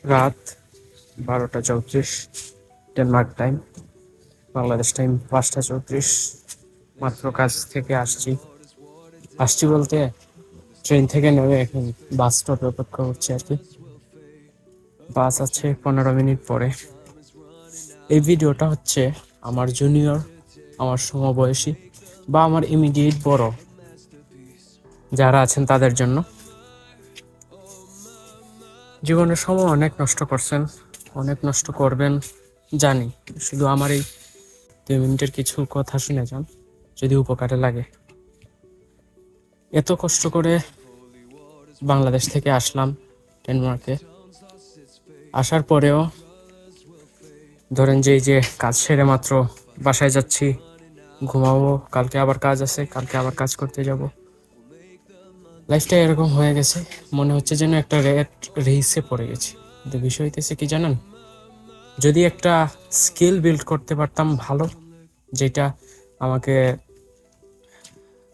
রাত 12:34 Denmark time, Bangladesh time 5:34। মাত্র কাজ থেকে আসছি বলতে ট্রেন থেকে নেমে এখন বাস স্টপে অপেক্ষা করছি আর কি। বাস আছে 15 মিনিট পরে। এই ভিডিওটা হচ্ছে আমার জুনিয়র, আমার সমবয়সী বা আমার ইমিডিয়েট বড় যারা আছেন তাদের জন্য। জীবনের সময় অনেক নষ্ট করছেন, অনেক নষ্ট করবেন জানি। শুধু আমার এই 2 মিনিটের কিছু কথা শুনে যান, যদি উপকারে লাগে। এত কষ্ট করে বাংলাদেশ থেকে আসলাম ডেনমার্কে। আসার পরেও ধরেন যে এই যে কাজ সেরে মাত্র বাসায় যাচ্ছি, ঘুমাবো, কালকে আবার কাজ আছে, কালকে আবার কাজ করতে যাব। লাইফটা এরকম হয়ে গেছে, মনে হচ্ছে যেন একটা রেসে পড়ে গেছি। কিন্তু বিষয় হইতেছে কি জানেন, যদি একটা স্কিল বিল্ড করতে পারতাম ভালো, যেটা আমাকে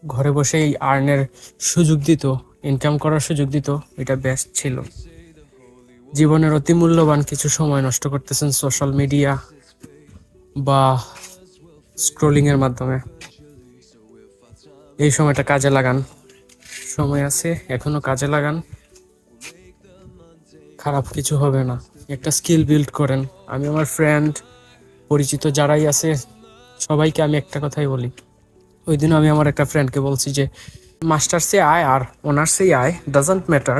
ঘরে বসেই আর্নের সুযোগ দিত, ইনকাম করার সুযোগ দিত, এটা বেস্ট ছিল। জীবনের অতি মূল্যবান কিছু সময় নষ্ট করতেছেন সোশ্যাল মিডিয়া বা স্ক্রোলিং এর মাধ্যমে। এই সময়টা কাজে লাগান, সময় আছে এখনো, কাজে লাগান। খারাপ কিছু হবে না, একটা স্কিল বিল্ড করেন। আমি আমার ফ্রেন্ড পরিচিত যারাই আছে সবাইকে আমি একটা কথাই বলি। ওই দিন আমি আমার একটা ফ্রেন্ডকে বলছি যে মাস্টার্সে আয় আর অনার্সেই আয়, ডাজন্ট ম্যাটার,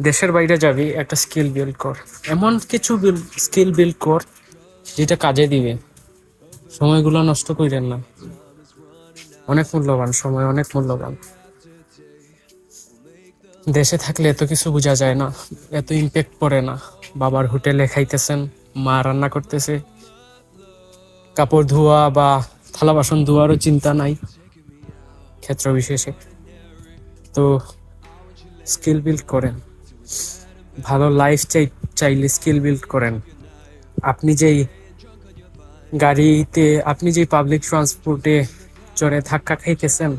দেশের বাইরে যাবি, একটা স্কিল বিল্ড কর। এমন কিছু স্কিল বিল্ড কর যেটা কাজে দিবে। সময়গুলো নষ্ট করেন না, অনেক মূল্যবান সময়, অনেক মূল্যবান। দেশে থাকলে এত কিছু বোঝা যায় না, এত ইম্প্যাক্ট পড়ে না। বাবার হোটেলে খাইতেছেন, মা রান্না করতেছে, কাপড় ধোয়া বা থালা বাসন ধোয়ারও চিন্তা নাই ক্ষেত্র বিশেষে। তো স্কিল বিল্ড করেন, ভালো লাইফ চাইলে স্কিল বিল্ড করেন। আপনি যেই আপনি যেই পাবলিক ট্রান্সপোর্টে চড়ে ধাক্কা খাইতেছেন,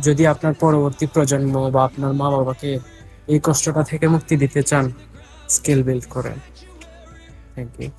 যদি আপনার পরবর্তী প্রজন্ম বা আপনার মা বাবাকে এই কষ্টটা থেকে মুক্তি দিতে চান, স্কিল বিল্ড করেন। Thank you.